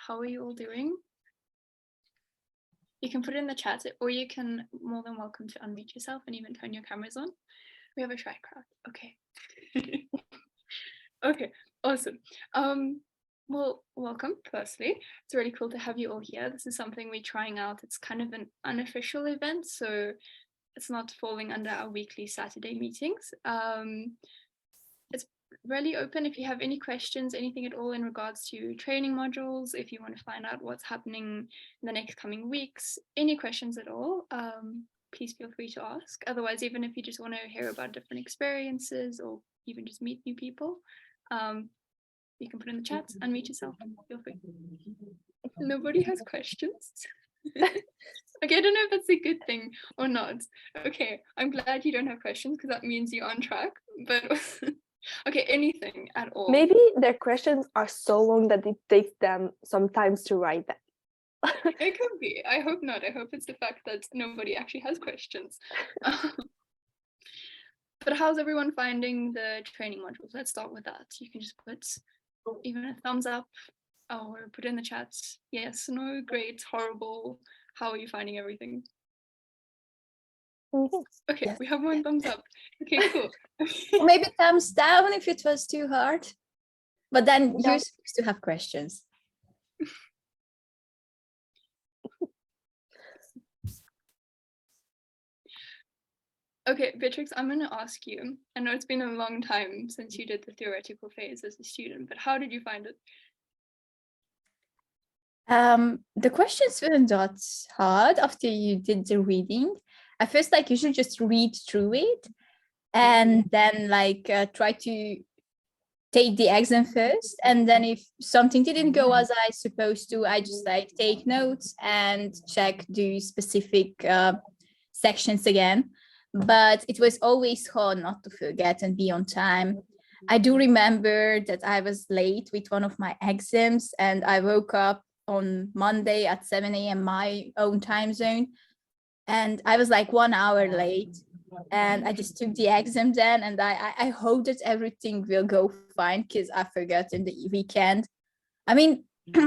how are you all doing? You can put it in the chat, or you can more than welcome to unmute yourself and even turn your cameras on. We have a shy crowd. Okay. Okay, awesome. Well, welcome, firstly. It's really cool to have you all here. This is something we're trying out. It's kind of an unofficial event, so it's not falling under our weekly Saturday meetings. It's really open. If you have any questions, anything at all in regards to training modules, if you want to find out what's happening in the next coming weeks, any questions at all, please feel free to ask. Otherwise, even if you just want to hear about different experiences or even just meet new people, you can put in the chat, unmute yourself, feel free. Nobody has questions. Okay, I don't know if that's a good thing or not. Okay, I'm glad you don't have questions because that means you're on track, but okay, anything at all. Maybe their questions are so long that it takes them sometimes to write them. It could be. I hope not. I hope it's the fact that nobody actually has questions. But how's everyone finding the training modules? Let's start with that. You can just put even a thumbs up or put in the chat. Yes, no, great, horrible. How are you finding everything? Okay, yes. We have one thumbs up. Okay, cool. Maybe thumbs down if it was too hard. But then you're supposed to have questions. Okay, Beatrix, I'm going to ask you. I know it's been a long time since you did the theoretical phase as a student, but how did you find it? The questions weren't that hard after you did the reading. At first, like you should just read through it and then like try to take the exam first. And then if something didn't go as I supposed to, I just like take notes and check the specific sections again. But it was always hard not to forget and be on time. I do remember that I was late with one of my exams and I woke up on Monday at 7 a.m. my own time zone. And I was like 1 hour late and I just took the exam then. And I hope that everything will go fine because I forgot in the weekend. I mean,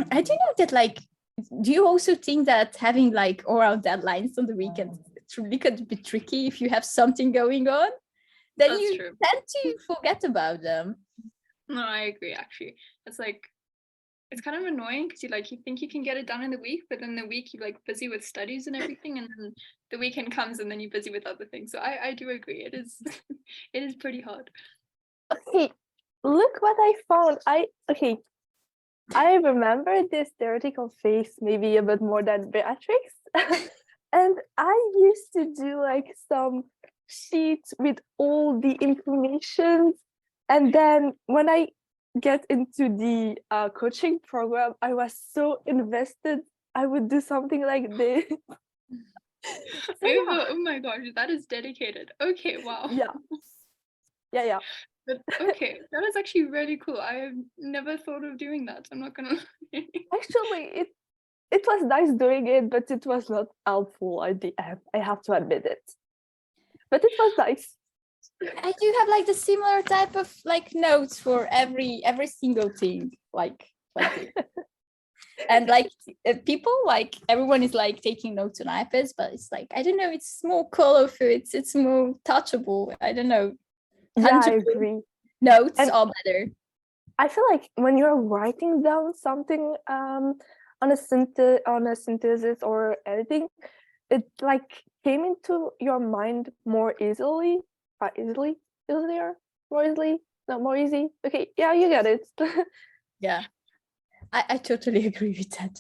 I do know that like, do you also think that having like oral deadlines on the weekend it's really could be tricky if you have something going on? Then That's you true. tend to forget about them. No, I agree actually. It's like, it's kind of annoying because you think you can get it done in the week, but then the week you're like busy with studies and everything, and then the weekend comes and then you're busy with other things. So I do agree. It is it is pretty hard. Okay, look what I found. I remember this theoretical phase maybe a bit more than Beatrix. And I used to do like some sheets with all the information. And then when I get into the coaching program, I was so invested. I would do something like this. Oh my gosh, that is dedicated. Okay, wow. Yeah. But okay, that is actually really cool. I have never thought of doing that. I'm not gonna lie. Actually, it was nice doing it, but it was not helpful at the end. I have to admit it. But it was nice. I do have like the similar type of like notes for every single thing, like and like people like everyone is like taking notes on iPads, but it's like I don't know, it's more colorful, it's more touchable. I don't know. Yeah, I agree. Notes are better. I feel like when you're writing down something on a synthesis or anything, it like came into your mind more easily. More easy. Okay, yeah, you get it. Yeah, I totally agree with that.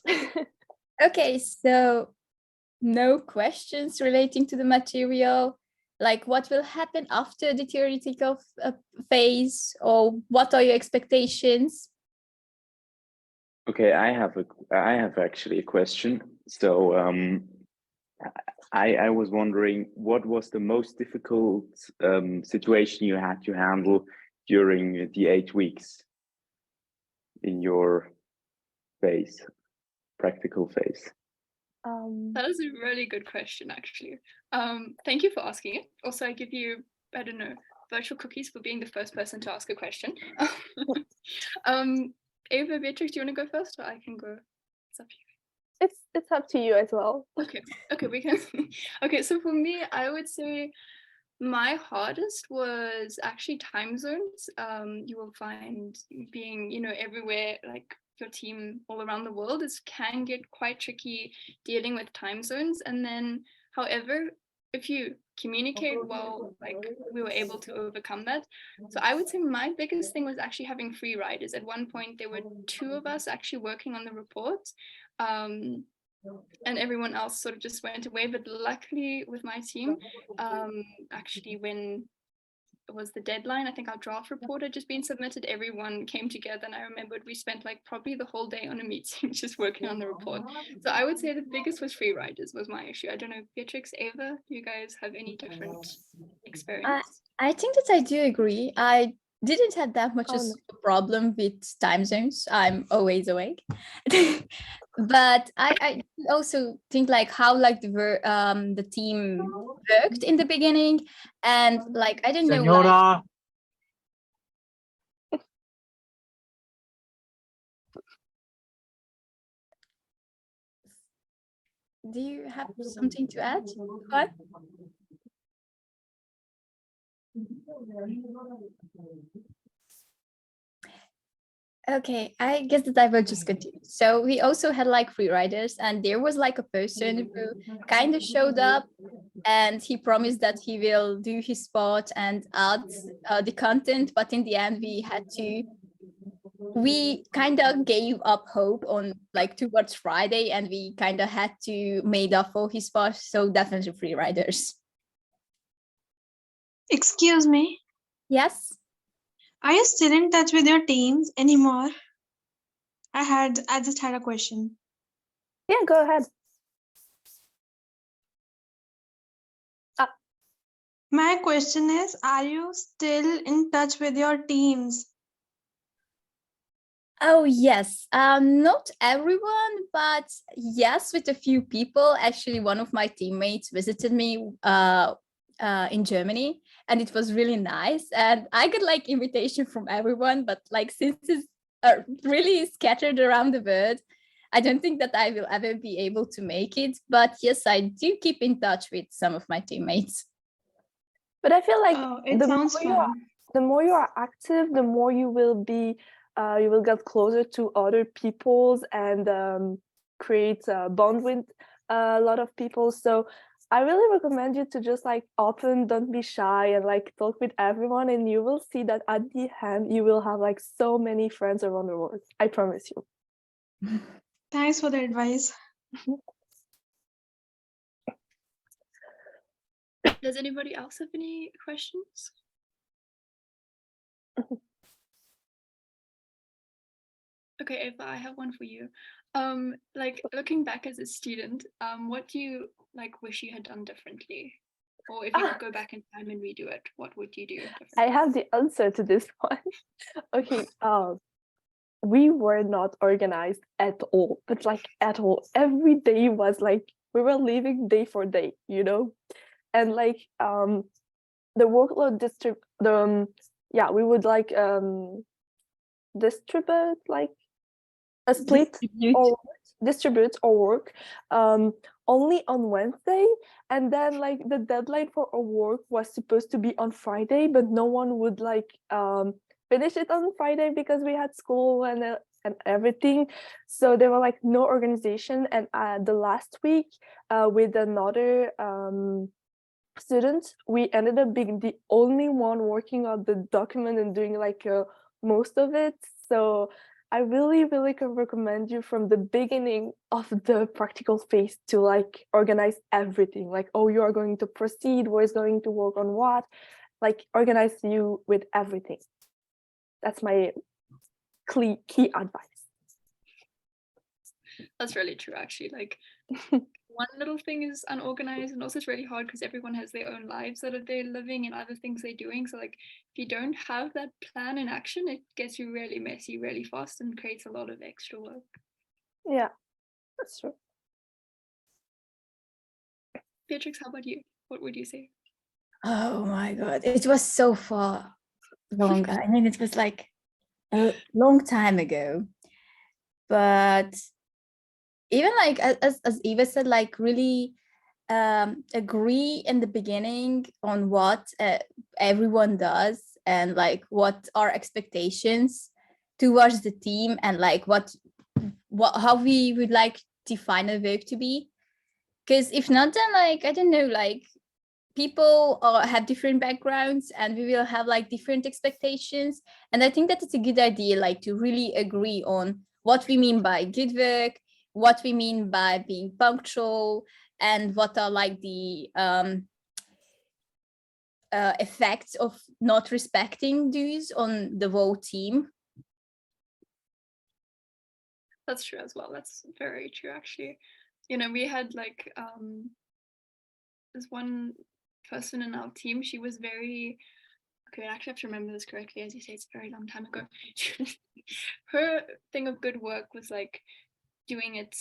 Okay, so no questions relating to the material. Like what will happen after the theoretical phase, or what are your expectations? Okay, I have actually a question. So I was wondering, what was the most difficult situation you had to handle during the 8 weeks in your phase, practical phase? That is a really good question, actually. Thank you for asking it. Also, I give you, I don't know, virtual cookies for being the first person to ask a question. Ava, Beatrix, do you want to go first, or I can go? It's up to you. It's up to you as well. Okay, we can. Okay, so for me, I would say my hardest was actually time zones. You will find being, everywhere, like your team all around the world, can get quite tricky dealing with time zones. And then, however, if you communicate well, like we were able to overcome that. So I would say my biggest thing was actually having free riders. At one point, there were 2 of us actually working on the report. And everyone else sort of just went away. But luckily with my team, actually when it was the deadline, I think our draft report had just been submitted, everyone came together, and I remembered we spent like probably the whole day on a meeting just working on the report. So I would say the biggest was free riders was my issue. I don't know, Beatrix, Ava, do you guys have any different experience? I think that I do agree. I didn't have that much Oh, of no. a problem with time zones. I'm always awake. But I also think like how like the team worked in the beginning, and like I don't know, like, Senora, do you have something to add? What? Okay, I guess that I will just continue. So we also had like free riders, and there was like a person who kind of showed up, and he promised that he will do his part and add the content, but in the end we kind of gave up hope on like towards Friday, and we kind of had to made up for his part. So definitely free riders. Excuse me, Yes. are you still in touch with your teams anymore? I just had a question. Yeah, go ahead. My question is, are you still in touch with your teams? Oh, yes. Not everyone, but yes, with a few people. Actually, one of my teammates visited me in Germany, and it was really nice. And I got like invitation from everyone, but like since it's really scattered around the world, I don't think that I will ever be able to make it. But yes, I do keep in touch with some of my teammates. But I feel like Oh, it the sounds more you are, fun. the more you are active, the more you will be, you will get closer to other peoples and create a bond with a lot of people. So I really recommend you to just like open, don't be shy, and like talk with everyone, and you will see that at the end you will have like so many friends around the world. I promise you. Thanks for the advice. Does anybody else have any questions? Okay, Ava, I have one for you. Like looking back as a student, what do you like wish you had done differently? Or if you could go back in time and redo it, what would you do differently? I have the answer to this one. Okay, we were not organized at all, but like at all. Every day was like we were living day for day, you know? And like the workload we would like distribute like a split or distribute our work only on Wednesday, and then like the deadline for our work was supposed to be on Friday, but no one would like finish it on Friday because we had school and everything. So there were like no organization, and the last week with another student, we ended up being the only one working on the document and doing like most of it. So I really, really can recommend you from the beginning of the practical phase to like organize everything. Like, oh, you are going to proceed, who is going to work on what, like organize you with everything. That's my key advice. That's really true, actually. Like one little thing is unorganized, and also it's really hard because everyone has their own lives that they're living and other things they're doing. So like if you don't have that plan in action, it gets you really messy really fast and creates a lot of extra work. Yeah, that's true. Beatrix, how about you? What would you say? Oh my God, it was so far long. I mean, it was like a long time ago. But even like as Eva said, like really agree in the beginning on what everyone does and like what our expectations towards the team and like what how we would like define a work to be. Because if not, then like I don't know, like people have different backgrounds and we will have like different expectations, and I think that it's a good idea like to really agree on what we mean by good work, what we mean by being punctual, and what are like the effects of not respecting these on the whole team. That's true as well. That's very true, actually. You know, we had like this one person in our team. She was very okay. I actually have to remember this correctly. As you say, it's a very long time ago. Her thing of good work was like doing it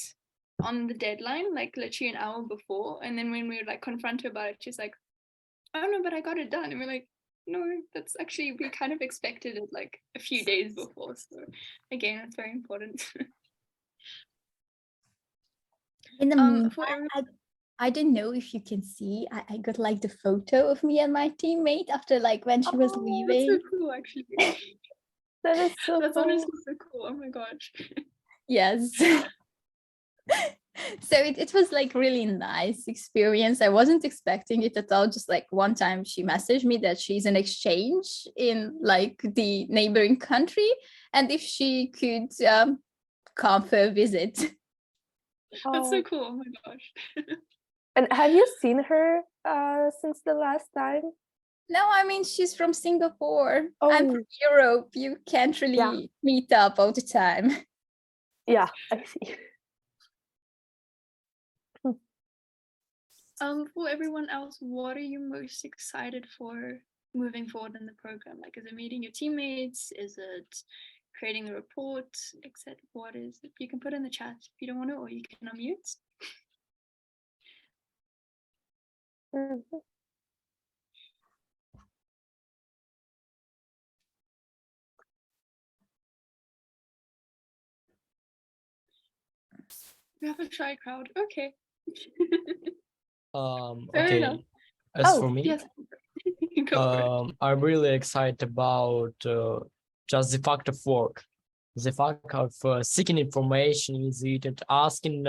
on the deadline, like literally an hour before. And then when we would like confront her about it, she's like, "Oh no, but I got it done." And we're like, "No, that's actually we kind of expected it like a few days before." So again, that's very important. In the For meantime, everyone, I don't know if you can see, I got like the photo of me and my teammate after like when she was Oh, that's so leaving. cool, actually. that is so That's cool. honestly so cool. Oh my gosh. Yes. So it was like really nice experience. I wasn't expecting it at all. Just like one time she messaged me that she's in exchange in like the neighboring country and if she could come for a visit. That's so Oh, cool. Oh my gosh. and have you seen her since the last time? No, I mean, she's from Singapore. I'm Oh, from Europe. You can't really yeah, meet up all the time. yeah, I see. For everyone else, what are you most excited for moving forward in the program? Like, is it meeting your teammates? Is it creating the report, etc.? What is it? You can put in the chat if you don't want to, or you can unmute. Mhm. We have a shy crowd. Okay. Fair Okay. enough. As Oh, for me, Yes. Go for it. I'm really excited about just the fact of work, the fact of seeking information with it and asking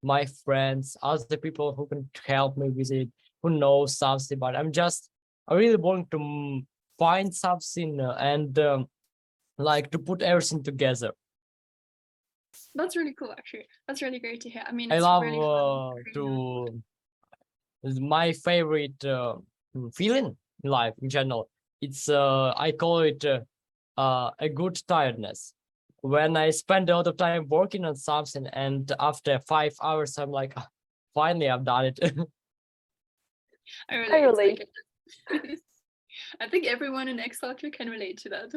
my friends, other people who can help me with it, who know something. But I really want to find something and like to put everything together. That's really cool, actually. That's really great to hear. I mean, I it's love really fun. to my favorite feeling in life in general. It's I call it a good tiredness. When I spend a lot of time working on something, and after 5 hours, I'm like, "Ah, finally, I've done it." I I relate. relate. I think everyone in X Culture can relate to that.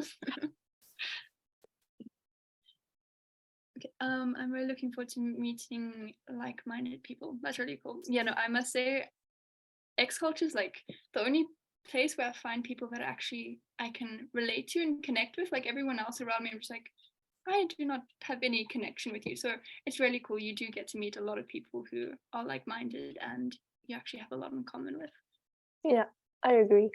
Okay, I'm really looking forward to meeting like-minded people. That's really cool. Yeah, no, I must say, X Culture is like the only place where I find people that actually I can relate to and connect with. Like everyone else around me, I'm just like, I do not have any connection with you. So it's really cool. You do get to meet a lot of people who are like-minded and you actually have a lot in common with. Yeah, I agree.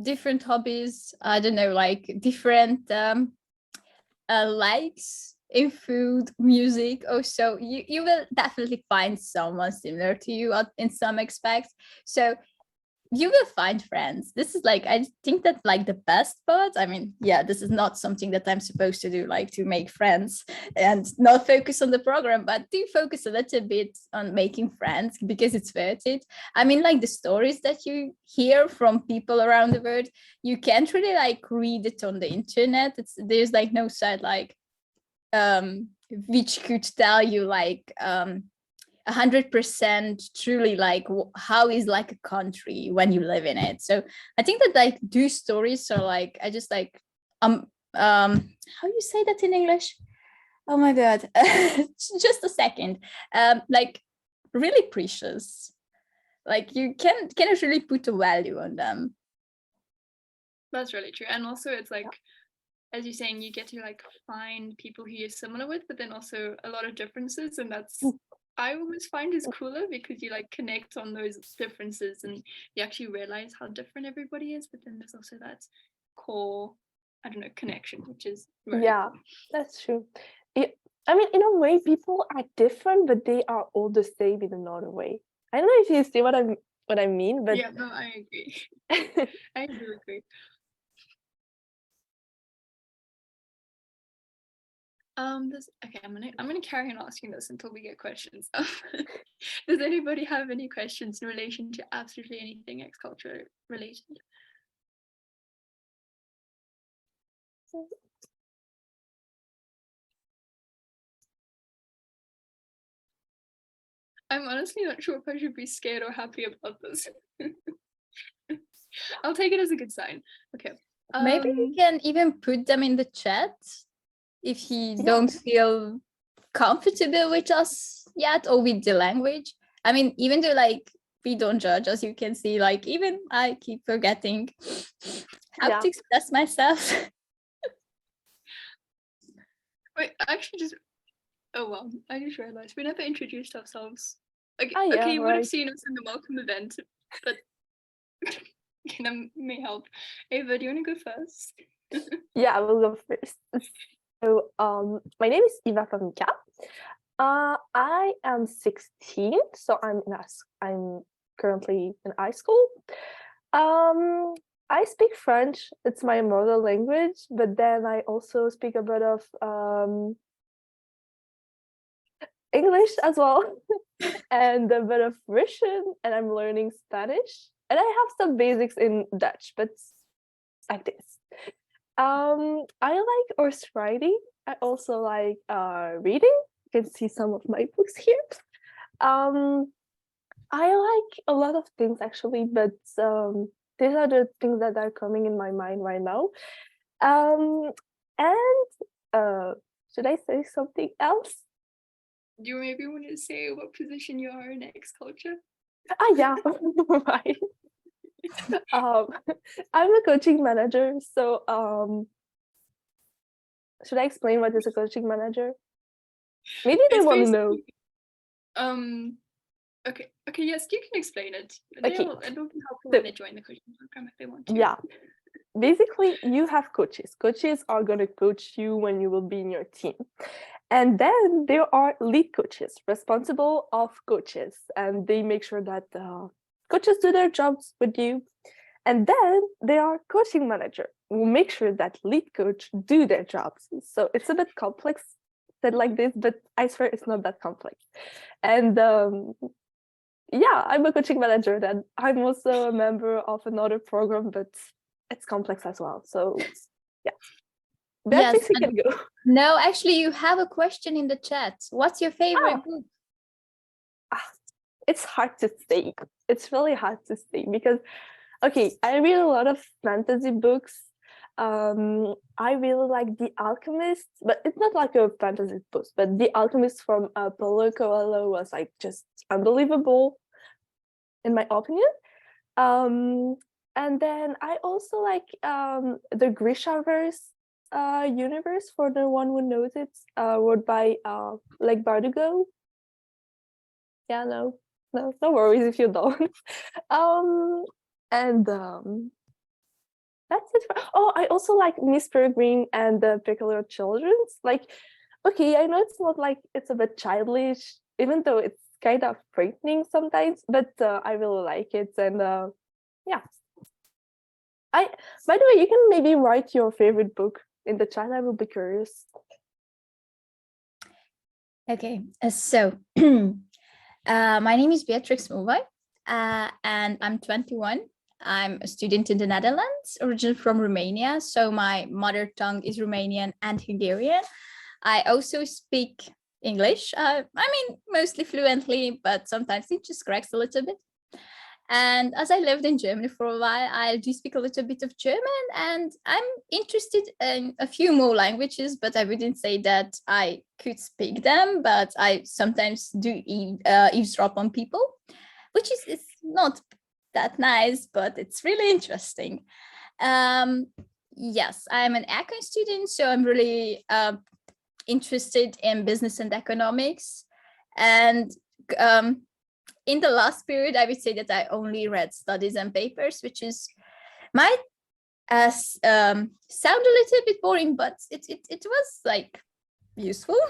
Different hobbies, I don't know, like different likes in food, music. Also, you will definitely find someone similar to you in some aspects. So you will find friends. This is like, I think that like the best part. I mean, yeah, this is not something that I'm supposed to do, like to make friends and not focus on the program, but do focus a little bit on making friends because it's worth it. I mean, like the stories that you hear from people around the world, you can't really like read it on the internet. There's like no site like which could tell you like 100% truly like how is like a country when you live in it. So I think that like those stories are like, I just like how you say that in English? Oh my god. Just a second. Like really precious, like you cannot really put a value on them. That's really true. And also it's like as you're saying, you get to like find people who you're similar with, but then also a lot of differences, and that's I always find is cooler because you like connect on those differences and you actually realize how different everybody is, but then there's also that core, I don't know, connection, which is really Yeah, cool. that's true. I mean, in a way, people are different, but they are all the same in another way. I don't know if you see what I mean, but Yeah, no, I agree. I do agree. Okay, I'm gonna carry on asking this until we get questions. Does anybody have any questions in relation to absolutely anything X culture related? I'm honestly not sure if I should be scared or happy about this. I'll take it as a good sign. Okay. Maybe you can even put them in the chat if you Yeah. don't feel comfortable with us yet or with the language. I mean, even though like we don't judge, as you can see, like even I keep forgetting how Yeah. to express myself. Wait, actually just oh well, I just realized we never introduced ourselves. Okay, Ah, yeah, okay, you would have right. seen us in the welcome event, but that may help. Ava, do you want to go first? Yeah, I will go first. So, my name is Eva Famika. I am 16, so I'm currently in high school. I speak French. It's my mother language, but then I also speak a bit of English as well, and a bit of Russian, and I'm learning Spanish. And I have some basics in Dutch, but like this. I like horse riding. I also like reading. You can see some of my books here. I like a lot of things actually, but these are the things that are coming in my mind right now. And should I say something else? Do you maybe want to say what position you are in X culture? Ah, yeah, right. I'm a coaching manager, so should I explain what is a coaching manager? Maybe they It's want to know. basically, okay, yes, you can explain it. Okay, It'll be helpful so- when they join the coaching program if they want to. Yeah. Basically, you have coaches. Coaches are going to coach you when you will be in your team. And then there are lead coaches, responsible of coaches, and they make sure that coaches do their jobs with you. And then there are coaching manager who make sure that lead coach do their jobs. So it's a bit complex said like this, but I swear it's not that complex. And yeah, I'm a coaching manager. Then I'm also a member of another program, but it's complex as well. So yeah, Beatrix, you can go. No, actually, you have a question in the chat. What's your favorite book? It's hard to say. It's really hard to say because, okay, I read a lot of fantasy books. I really like The Alchemist, but it's not like a fantasy book, but The Alchemist from Paulo Coelho was like just unbelievable, in my opinion. And then I also like the Grishaverse universe, for the one who knows it, wrote by Leigh Bardugo. Yeah, no worries if you don't. And that's it. Oh, I also like Miss Peregrine and the Peculiar Children's. Like, okay, I know it's not like it's a bit childish, even though it's kind of frightening sometimes, but I really like it. And yeah. By the way, you can maybe write your favorite book in the chat. I will be curious. Okay, so my name is Beatrix Mulvai, and I'm 21. I'm a student in the Netherlands, originally from Romania. So my mother tongue is Romanian and Hungarian. I also speak English. I mean, mostly fluently, but sometimes it just cracks a little bit. And as I lived in Germany for a while, I do speak a little bit of German, and I'm interested in a few more languages, but I wouldn't say that I could speak them, but I sometimes do eavesdrop on people, which is not that nice, but it's really interesting. yes, I'm an econ student, so I'm really interested in business and economics. And in the last period, I would say that I only read studies and papers, which is might sound a little bit boring, but it was like useful.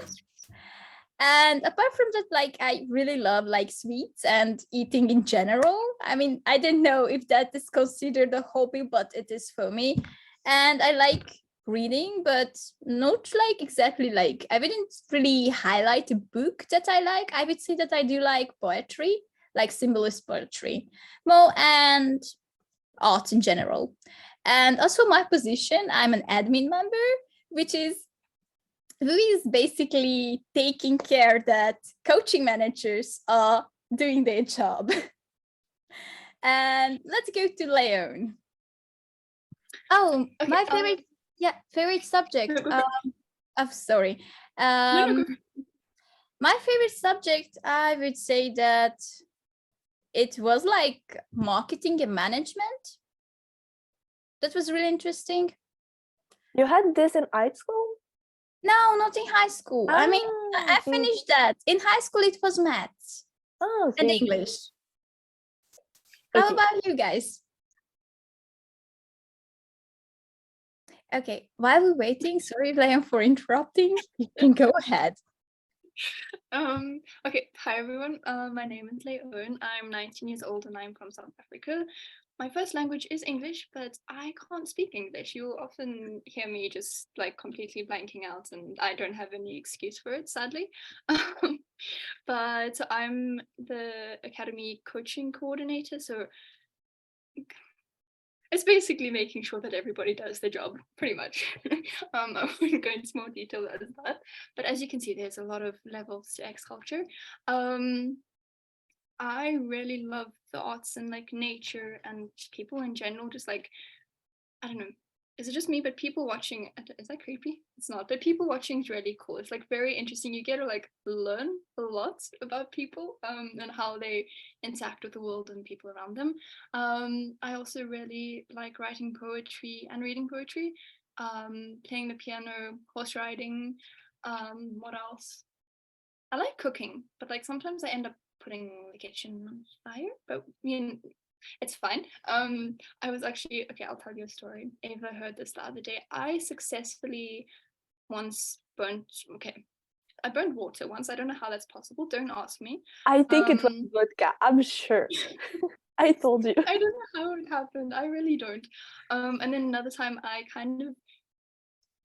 And apart from that, like I really love like sweets and eating in general. I mean, I don't know if that is considered a hobby, but it is for me. And I like reading, but not like exactly like I wouldn't really highlight a book that I like. I would say that I do like poetry, like symbolist poetry, more, and art in general. And also my position, I'm an admin member, which is who is basically taking care that coaching managers are doing their job. And let's go to Leon. Oh, Okay, my favorite, favorite subject. go, go, go. Oh, sorry. No, no, go. My favorite subject, I would say that it was like marketing and management. That was really interesting. You had this in high school? No, not in high school. I mean, I okay. finished that. In high school, it was maths Oh, and okay. English. How Okay. about you guys? Okay, while we're waiting, sorry, Liam, for interrupting. You can go ahead. Okay, hi everyone. My name is Leon. I'm 19 years old and I'm from South Africa. My first language is English, but I can't speak English. You'll often hear me just like completely blanking out, and I don't have any excuse for it, sadly. But I'm the academy coaching coordinator, so it's basically making sure that everybody does their job, pretty much. I wouldn't go into more detail as that, but as you can see, there's a lot of levels to X culture. I really love the arts and like nature and people in general. Just like, I don't know, is it just me? But people watching, is that creepy? It's not. But people watching is really cool. It's like very interesting. You get to like learn a lot about people and how they interact with the world and people around them. I also really like writing poetry and reading poetry, playing the piano, horse riding. What else? I like cooking, but like sometimes I end up putting the kitchen on fire. But you know, it's fine. I was actually okay. I'll tell you a story. Ava heard this the other day. I successfully once burnt. Okay, I burnt water once. I don't know how that's possible. Don't ask me. I think it was vodka. I'm sure. I told you. I don't know how it happened. I really don't. And then another time, I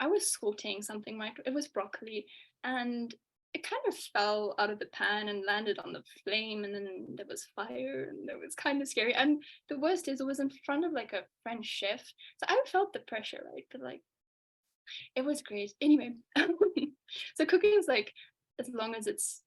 was sauteing something. Right, it was broccoli, and it kind of fell out of the pan and landed on the flame, and then there was fire, and it was kind of scary. And the worst is it was in front of like a French chef, so I felt the pressure, right? But like it was great. Anyway, so cooking is like as long as it's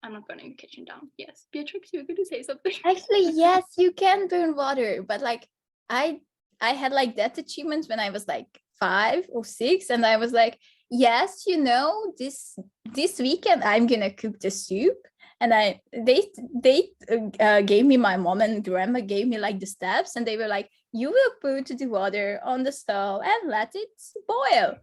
I'm not burning the kitchen down. Yes, Beatrix, you were going to say something. Actually, yes, you can burn water, but like I had like that achievement when I was like 5 or 6, and I was like, yes, you know, this weekend I'm gonna cook the soup. And they gave me, my mom and grandma gave me like the steps, and they were like, you will put the water on the stove and let it boil.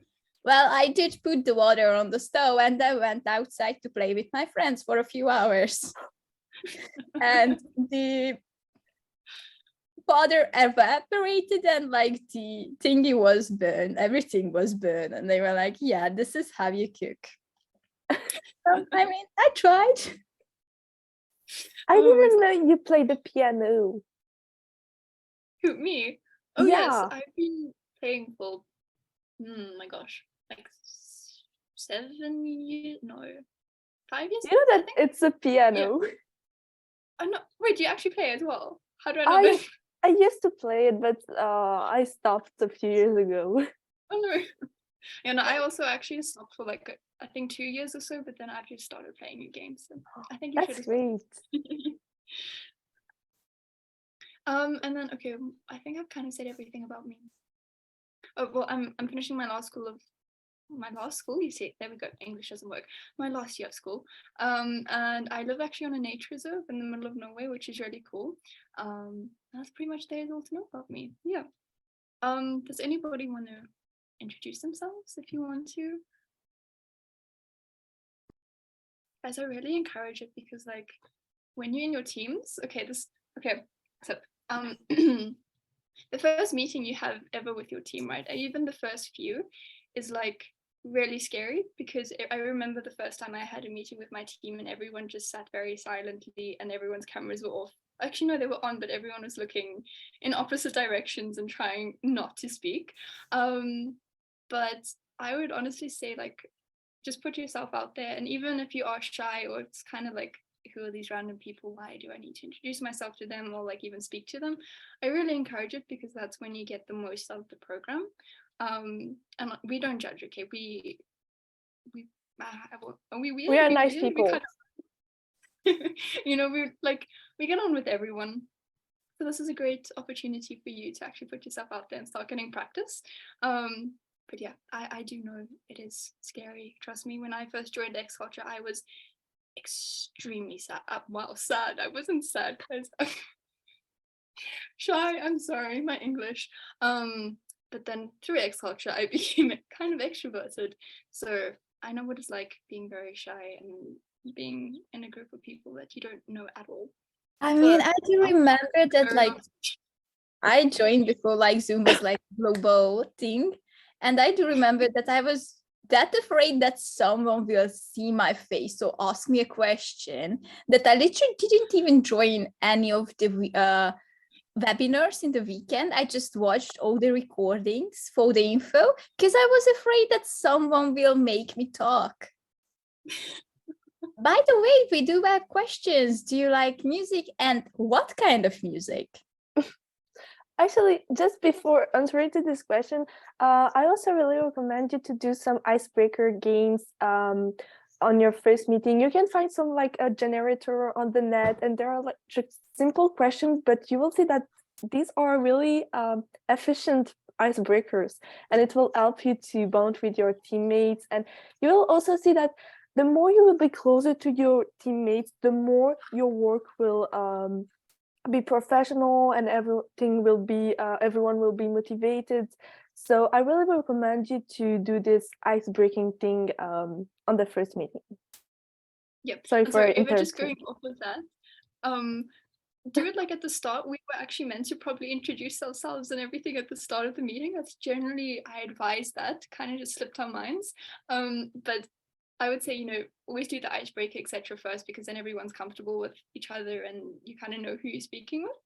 Well, I did put the water on the stove, and I went outside to play with my friends for a few hours. And the water evaporated, and like the thingy was burned. Everything was burned. And they were like, yeah, this is how you cook. I mean, I tried. I didn't know you played the piano. Who, me? Oh yes, Yeah. I've been playing for my gosh, like 7 years, no, 5 years. You know I that think. it's a piano. Oh no, wait, do you actually play as well? How do I know I this? I used to play it, but I stopped a few years ago. Oh no. Yeah, no, I also actually stopped for like I think 2 years or so, but then I actually started playing new games. So I think you should That's as great. well. And then okay, I think I've kind of said everything about me. Oh well, I'm finishing my last school. You see, there we go. English doesn't work. My last year of school. And I live actually on a nature reserve in the middle of nowhere, which is really cool. That's pretty much there is all to know about me. Yeah. Does anybody want to introduce themselves if you want to? Guys, I really encourage it because like when you're in your teams, so the first meeting you have ever with your team, right? Even the first few is like really scary because I remember the first time I had a meeting with my team and everyone just sat very silently and everyone's cameras were off. Actually, no, they were on, but everyone was looking in opposite directions and trying not to speak. But I would honestly say like just put yourself out there, and even if you are shy or it's kind of like, who are these random people, why do I need to introduce myself to them or like even speak to them, I really encourage it because that's when you get the most out of the program. And we don't judge, okay? We We are nice we people. kind of, we get on with everyone. So this is a great opportunity for you to actually put yourself out there and start getting practice. But yeah, I do know it is scary. Trust me, when I first joined X Culture, I was extremely sad. Sad. I wasn't sad because shy. I'm sorry, my English. But then through X Culture, I became kind of extroverted. So I know what it's like being very shy and being in a group of people that you don't know at all. I mean, I do remember that Very like I joined before like Zoom was like global thing. And I do remember that I was that afraid that someone will see my face or ask me a question that I literally didn't even join any of the webinars in the weekend. I just watched all the recordings for the info because I was afraid that someone will make me talk. By the way, we do have questions. Do you like music and what kind of music? Actually, just before answering to this question, I also really recommend you to do some icebreaker games on your first meeting. You can find some like a generator on the net, and there are like just simple questions, but you will see that these are really efficient icebreakers, and it will help you to bond with your teammates. And you will also see that the more you will be closer to your teammates, the more your work will be professional and everything will be everyone will be motivated. So I really recommend you to do this ice-breaking thing on the first meeting. Yep. Sorry And for if we're just interrupting. going off of that, do it like at the start. We were actually meant to probably introduce ourselves and everything at the start of the meeting. That's generally, I advise that, kind of just slipped our minds. But I would say, always do the icebreaker, etc. first, because then everyone's comfortable with each other and you kind of know who you're speaking with.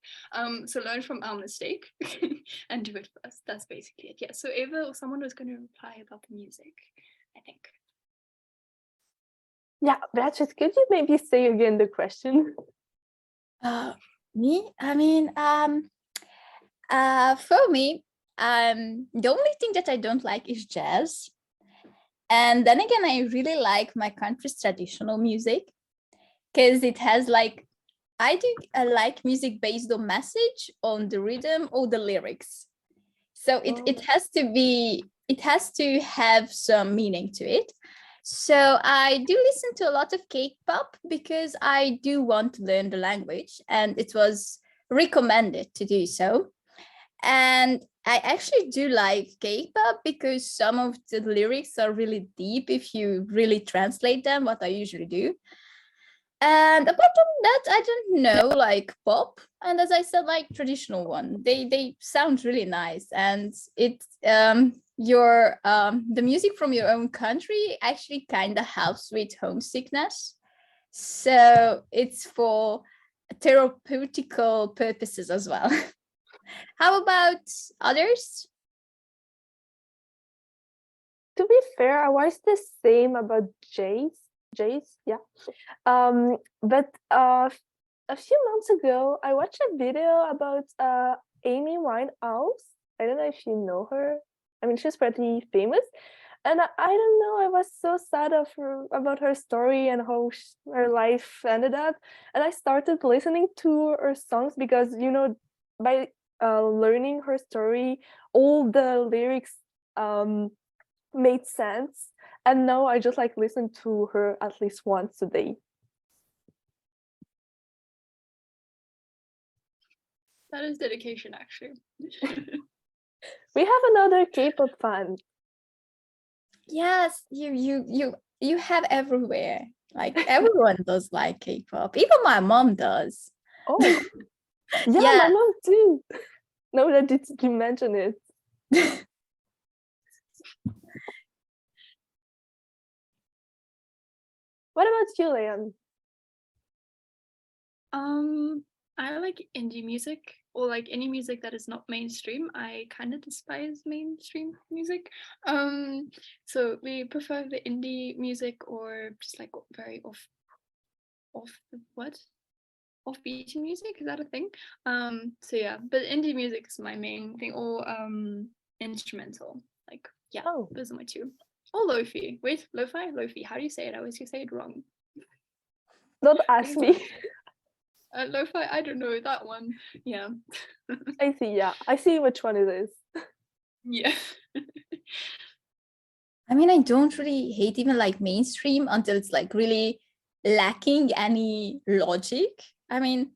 So learn from our mistake and do it first. That's basically it. Yeah. So Eva or someone was going to reply about the music, I think. Yeah, Beatrice, could you maybe say again the question? Me? I mean, for me, the only thing that I don't like is jazz. And then again, I really like my country's traditional music because it has like, I do like music based on message, on the rhythm or the lyrics. So it has to have some meaning to it. So I do listen to a lot of K-pop because I do want to learn the language and it was recommended to do so. And I actually do like K-pop because some of the lyrics are really deep if you really translate them, what I usually do. And apart from that, I don't know, like pop. And as I said, like traditional one, they sound really nice. And it's the music from your own country actually kind of helps with homesickness. So it's for therapeutical purposes as well. How about others? To be fair, I was the same about Jace, yeah. But a few months ago, I watched a video about Amy Winehouse. I don't know if you know her. I mean, she's pretty famous. And I don't know, I was so sad about her story and how her life ended up. And I started listening to her songs because, by learning her story, all the lyrics made sense. And now I just like listen to her at least once a day. That is dedication, actually. We have another K-pop fan. Yes, you have everywhere. Like everyone does like K-pop. Even my mom does. Oh, yeah, Yeah. my mom too. Now that you mention it. What about you, Leon? I like indie music or like any music that is not mainstream. I kind of despise mainstream music. So we prefer the indie music or just like very offbeat music. Is that a thing? So yeah, but indie music is my main thing, or instrumental. Like yeah, Oh. those are my two. Or lofi. Wait, lofi. How do you say it? I always say it wrong. Don't I ask think me. it's lo-fi, I don't know that one. Yeah. I see, yeah. I see which one it is. Yeah. I mean, I don't really hate even like mainstream until it's like really lacking any logic. I mean,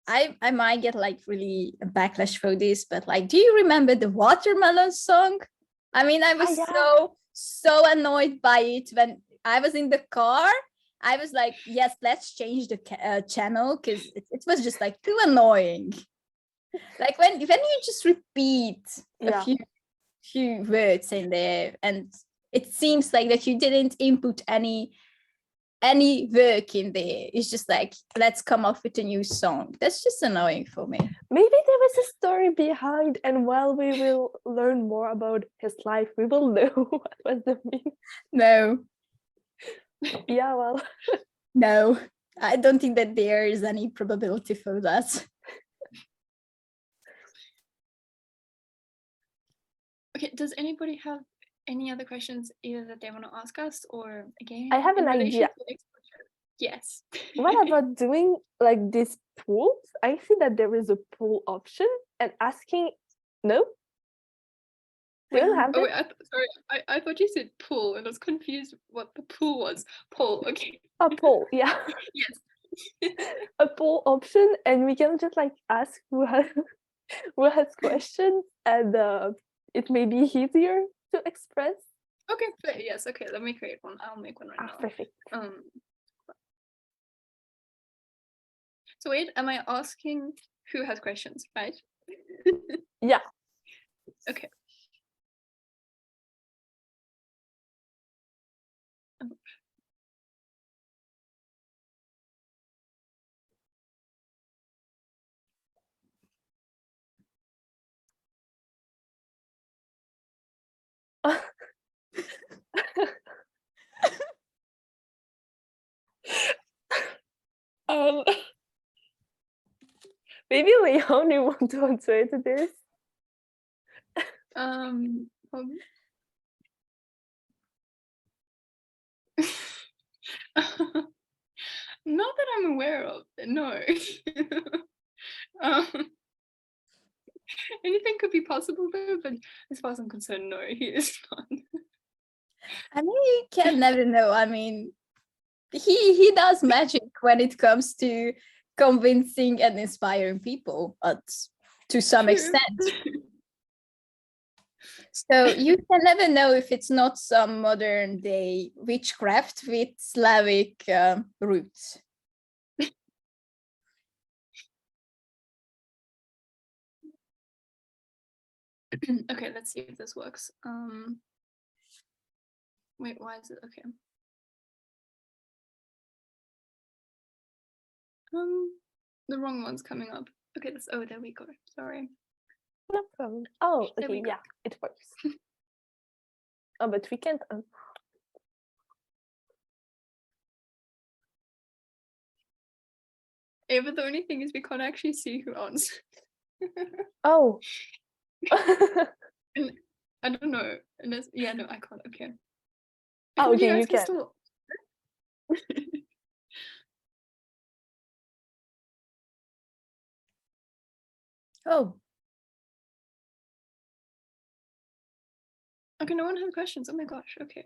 I might get like really a backlash for this, but like, do you remember the Watermelon song? I mean, I was yeah. so annoyed by it when I was in the car. I was like, yes, let's change the channel because it was just like too annoying. Like when you just repeat a Yeah. few words in there, and it seems like that you didn't input any work in there. It's just like, let's come up with a new song. That's just annoying for me. Maybe there was a story behind, and while we will learn more about his life, we will know what was the meaning. No, Yeah, well. no, I don't think that there is any probability for that. Okay, does anybody have any other questions either that they want to ask us or again? I have in an relation idea. to exposure? Yes. What about doing like these polls? I see that there is a poll option and asking. No? We don't have Oh that? wait, sorry, I thought you said pool and I was confused what the pool was. Poll, okay. A poll, yeah. Yes. A poll option, and we can just like ask who has who has questions, and it may be easier to express. Okay, fair. Yes, okay, let me create one. I'll make one right now. Perfect. So wait, am I asking who has questions, right? Yeah. Okay. um, maybe Leon, you want to answer to this? Not that I'm aware of, no. um, anything could be possible though, but as far as I'm concerned, no, he is not. I mean, you can never know. I mean, he does magic when it comes to convincing and inspiring people, to some True. extent. So you can never know if it's not some modern day witchcraft with Slavic roots. Okay, let's see if this works. Wait, why is it okay? The wrong one's coming up. Okay, oh, there we go. Sorry. No problem. Oh, There we okay, go. yeah, it works. Oh, but we can't. Yeah, but the only thing is we can't actually see who answered. Oh. And I don't know. Unless, yeah, no, I can't. Okay. Oh, Maybe okay, guys you can. still. Oh, Okay, no one has questions. Oh my gosh. Okay.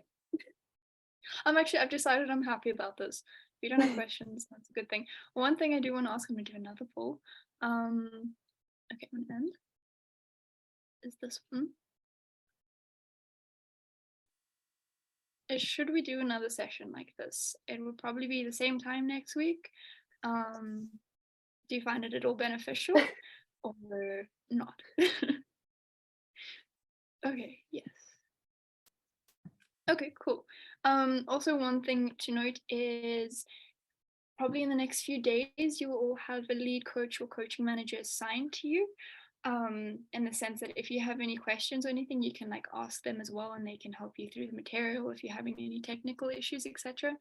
I've decided I'm happy about this. If you don't have questions, that's a good thing. One thing I do want to ask, I'm gonna do another poll. Okay, I'm gonna end. Is this one? should we do another session like this? It will probably be the same time next week. Do you find it at all beneficial or not? Okay, yes. Okay, cool. Also, one thing to note is probably in the next few days, you will all have a lead coach or coaching manager assigned to you. In the sense that if you have any questions or anything, you can like ask them as well, and they can help you through the material if you're having any technical issues, etc.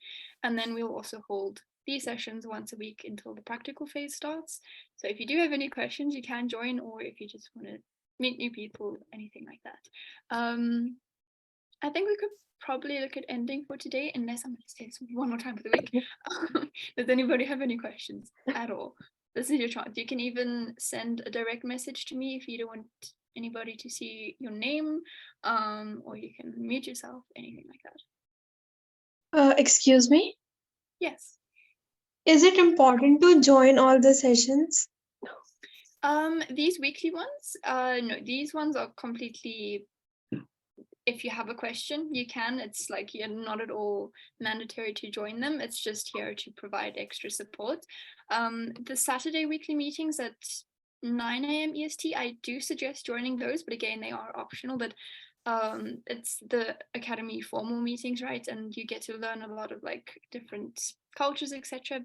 And then we'll also hold these sessions once a week until the practical phase starts. So if you do have any questions, you can join, or if you just want to meet new people, anything like that. I think we could probably look at ending for today, unless I'm going to say this one more time for the week. Does anybody have any questions at all? This is your chance. You can even send a direct message to me if you don't want anybody to see your name, or you can mute yourself, anything like that. Excuse me, Yes. is it important to join all the sessions? These weekly ones, no, these ones are completely, if you have a question, you can. It's like you're not at all mandatory to join them. It's just here to provide extra support. The Saturday weekly meetings at 9 a.m. EST, I do suggest joining those, but again, they are optional. But it's the academy formal meetings, right? And you get to learn a lot of like different cultures, etc.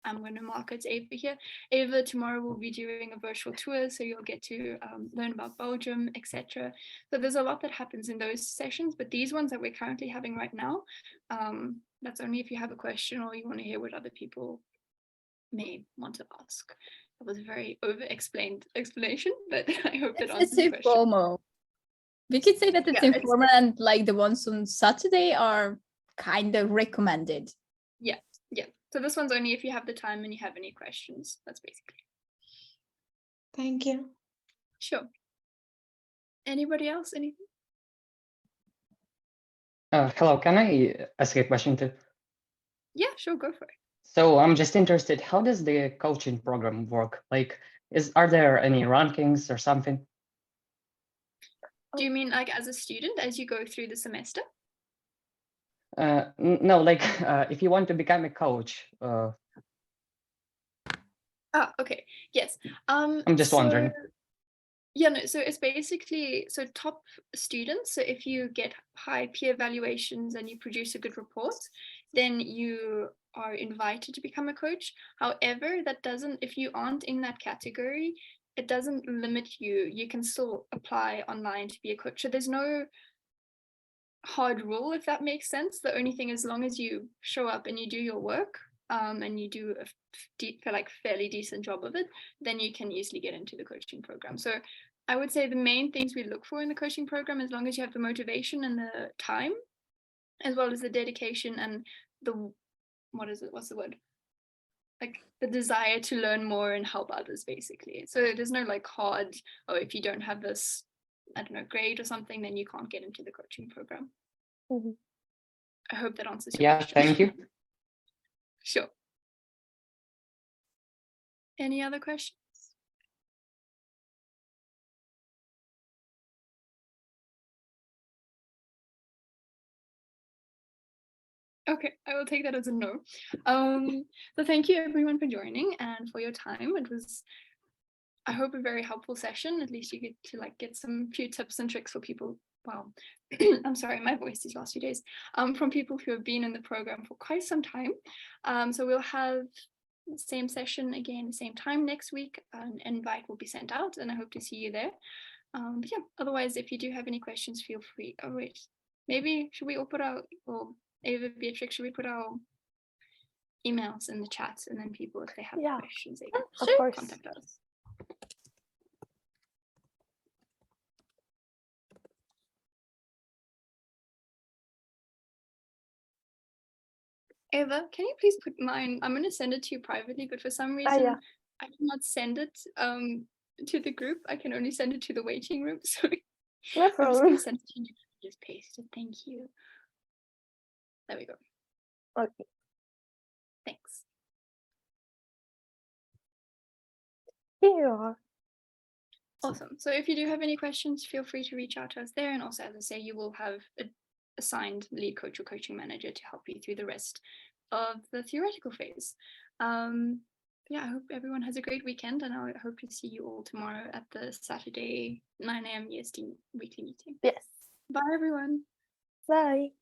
I'm going to mark it Ava here. Ava tomorrow will be doing a virtual tour, so you'll get to learn about Belgium, etc. So there's a lot that happens in those sessions, but these ones that we're currently having right now, that's only if you have a question or you want to hear what other people may want to ask. That was a very over-explained explanation, but I hope that answers It's your question. informal. We could say that it's Yeah, informal, and like the ones on Saturday are kind of recommended. Yeah. So this one's only if you have the time and you have any questions. That's basically. Thank you. Sure. Anybody else? Anything? Hello, can I ask a question too? Yeah, sure, go for it. So I'm just interested, how does the coaching program work? Like, are there any rankings or something? Do you mean like as a student as you go through the semester? No, like if you want to become a coach, Okay. Yes. I'm just wondering. Yeah, no, so it's basically, so top students, so if you get high peer evaluations and you produce a good report, then you are invited to become a coach. However, that doesn't, if you aren't in that category, it doesn't limit you. You can still apply online to be a coach. So there's no hard rule, if that makes sense. The only thing, as long as you show up and you do your work, and you do a fairly decent job of it, then you can easily get into the coaching program. So I would say the main things we look for in the coaching program, as long as you have the motivation and the time, as well as the dedication and the, what's the word? Like the desire to learn more and help others, basically. So there's no like hard, oh, if you don't have this, I don't know, grade or something, then you can't get into the coaching program. Mhm. I hope that answers your Yeah, question. thank you. Sure. Any other questions? Okay, I will take that as a no. So thank you everyone for joining and for your time. It was, I hope, a very helpful session. At least you get to like get some few tips and tricks for people. Wow, I'm sorry, my voice these last few days. From people who have been in the program for quite some time. So we'll have the same session again, same time next week. An invite will be sent out, and I hope to see you there. But yeah, otherwise, if you do have any questions, feel free. Oh wait, maybe should we all put our, or Ava, Beatrix, should we put our emails in the chat, and then people, if they have Yeah. questions, they can Of course. contact us. Ava, can you please put mine? I'm going to send it to you privately, but for some reason, yeah. I cannot send it to the group. I can only send it to the waiting room. So No I'm just going problem. to send it to you. Just paste it. Thank you. There we go. Okay. Thanks. Here you are. Awesome. So if you do have any questions, feel free to reach out to us there. And also, as I say, you will have a assigned lead coach or coaching manager to help you through the rest of the theoretical phase. Yeah, I hope everyone has a great weekend, and I hope to see you all tomorrow at the Saturday 9 a.m. EST weekly meeting. Yes. Bye, everyone. Bye.